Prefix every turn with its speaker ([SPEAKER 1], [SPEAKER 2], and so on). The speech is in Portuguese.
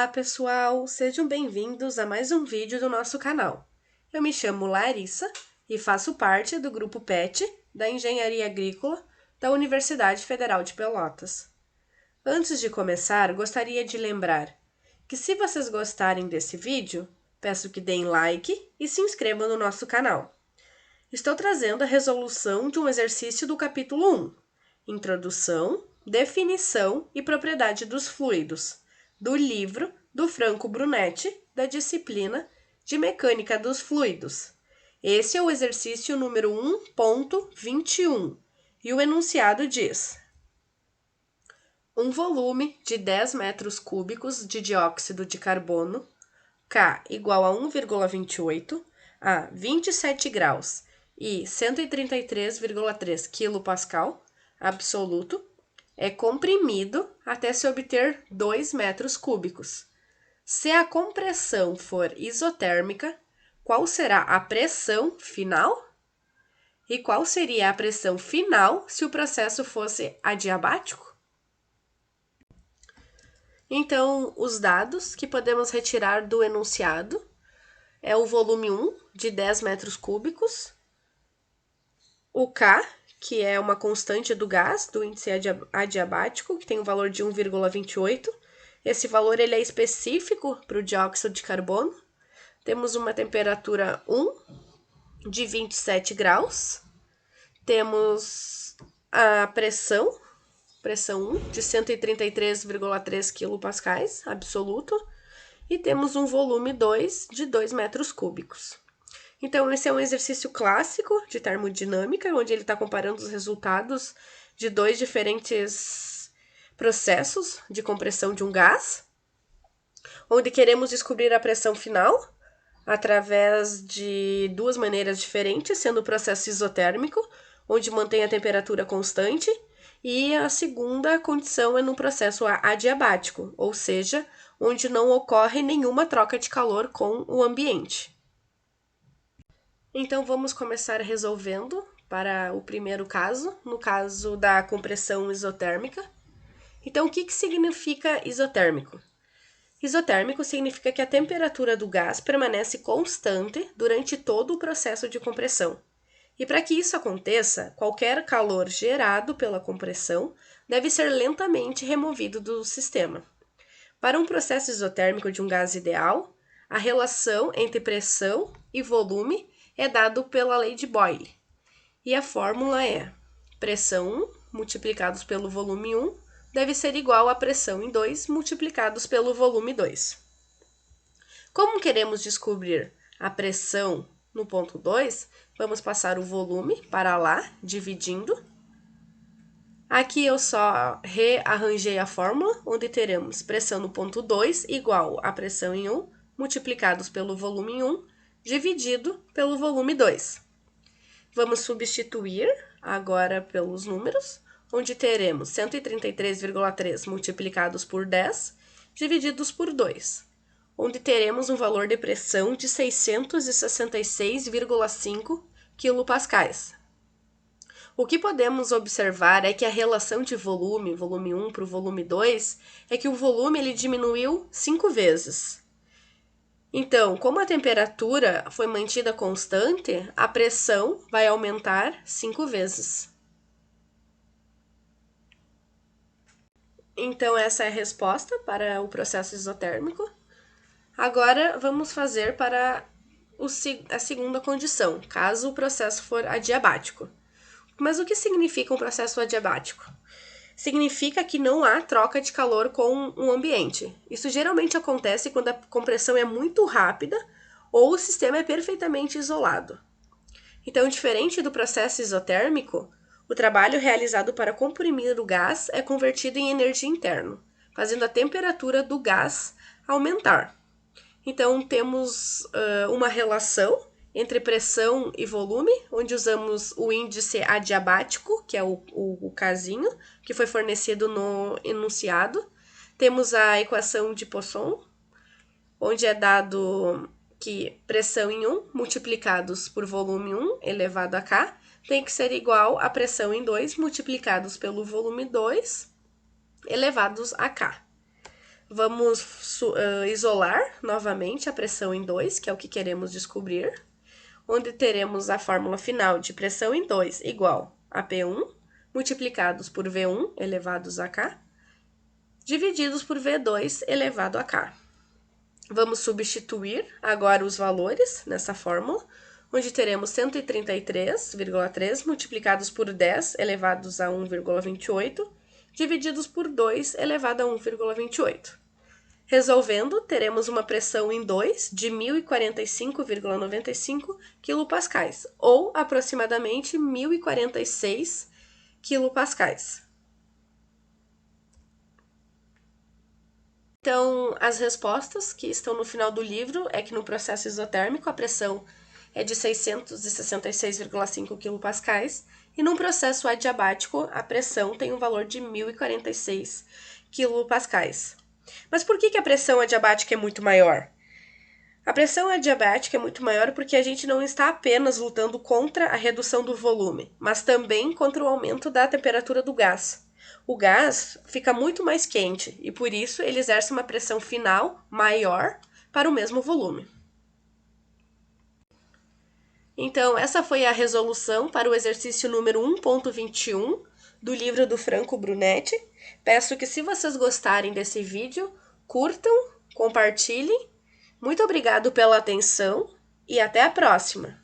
[SPEAKER 1] Olá, pessoal! Sejam bem-vindos a mais um vídeo do nosso canal. Eu me chamo Larissa e faço parte do grupo PET da Engenharia Agrícola da Universidade Federal de Pelotas. Antes de começar, gostaria de lembrar que se vocês gostarem desse vídeo, peço que deem like e se inscrevam no nosso canal. Estou trazendo a resolução de um exercício do capítulo 1, Introdução, Definição e Propriedade dos Fluidos, do livro do Franco Brunetti, da disciplina de Mecânica dos Fluidos. Esse é o exercício número 1.21 e o enunciado diz: um volume de 10 metros cúbicos de dióxido de carbono, K igual a 1,28 a 27 graus e 133,3 kPa absoluto, é comprimido até se obter 2 metros cúbicos. Se a compressão for isotérmica, qual será a pressão final? E qual seria a pressão final se o processo fosse adiabático? Então, os dados que podemos retirar do enunciado é o volume 1, de 10 metros cúbicos, o K, que é uma constante do gás, do índice adiabático, que tem um valor de 1,28. Esse valor ele é específico para o dióxido de carbono. Temos uma temperatura 1 de 27 graus. Temos a pressão 1 de 133,3 kPa absoluto. E temos um volume 2 de 2 metros cúbicos. Então, esse é um exercício clássico de termodinâmica, onde ele está comparando os resultados de dois diferentes processos de compressão de um gás, onde queremos descobrir a pressão final através de duas maneiras diferentes, sendo o processo isotérmico, onde mantém a temperatura constante, e a segunda condição é no processo adiabático, ou seja, onde não ocorre nenhuma troca de calor com o ambiente. Então, vamos começar resolvendo para o primeiro caso, no caso da compressão isotérmica. Então, o que significa isotérmico? Isotérmico significa que a temperatura do gás permanece constante durante todo o processo de compressão. E para que isso aconteça, qualquer calor gerado pela compressão deve ser lentamente removido do sistema. Para um processo isotérmico de um gás ideal, a relação entre pressão e volume é dado pela lei de Boyle. E a fórmula é: pressão 1 multiplicados pelo volume 1 deve ser igual a pressão em 2 multiplicados pelo volume 2. Como queremos descobrir a pressão no ponto 2, vamos passar o volume para lá, dividindo. Aqui eu só rearranjei a fórmula, onde teremos pressão no ponto 2 igual a pressão em 1 multiplicados pelo volume em 1 dividido pelo volume 2. Vamos substituir agora pelos números, onde teremos 133,3 multiplicados por 10 divididos por 2, onde teremos um valor de pressão de 666,5 kPa. O que podemos observar é que a relação de volume 1 para o volume 2, é que o volume ele diminuiu 5 vezes. Então, como a temperatura foi mantida constante, a pressão vai aumentar 5 vezes. Então, essa é a resposta para o processo isotérmico. Agora, vamos fazer para a segunda condição, caso o processo for adiabático. Mas o que significa um processo adiabático? Significa que não há troca de calor com o ambiente. Isso geralmente acontece quando a compressão é muito rápida ou o sistema é perfeitamente isolado. Então, diferente do processo isotérmico, o trabalho realizado para comprimir o gás é convertido em energia interna, fazendo a temperatura do gás aumentar. Então, temos uma relação entre pressão e volume, onde usamos o índice adiabático, que é o Kzinho, que foi fornecido no enunciado. Temos a equação de Poisson, onde é dado que pressão em 1 multiplicados por volume 1 elevado a K tem que ser igual a pressão em 2 multiplicados pelo volume 2 elevados a K. Vamos isolar novamente a pressão em 2, que é o que queremos descobrir, onde teremos a fórmula final de pressão em 2 igual a P1 multiplicados por V1 elevados a K, divididos por V2 elevado a K. Vamos substituir agora os valores nessa fórmula, onde teremos 133,3 multiplicados por 10 elevados a 1,28, divididos por 2 elevado a 1,28. Resolvendo, teremos uma pressão em 2 de 1045,95 kPa, ou aproximadamente 1046 kPa. Então, as respostas que estão no final do livro é que no processo isotérmico a pressão é de 666,5 kPa e num processo adiabático a pressão tem um valor de 1046 kPa. Mas por que a pressão adiabática é muito maior? A pressão adiabática é muito maior porque a gente não está apenas lutando contra a redução do volume, mas também contra o aumento da temperatura do gás. O gás fica muito mais quente e, por isso, ele exerce uma pressão final maior para o mesmo volume. Então, essa foi a resolução para o exercício número 1.21 do livro do Franco Brunetti. Peço que, se vocês gostarem desse vídeo, curtam, compartilhem. Muito obrigado pela atenção e até a próxima!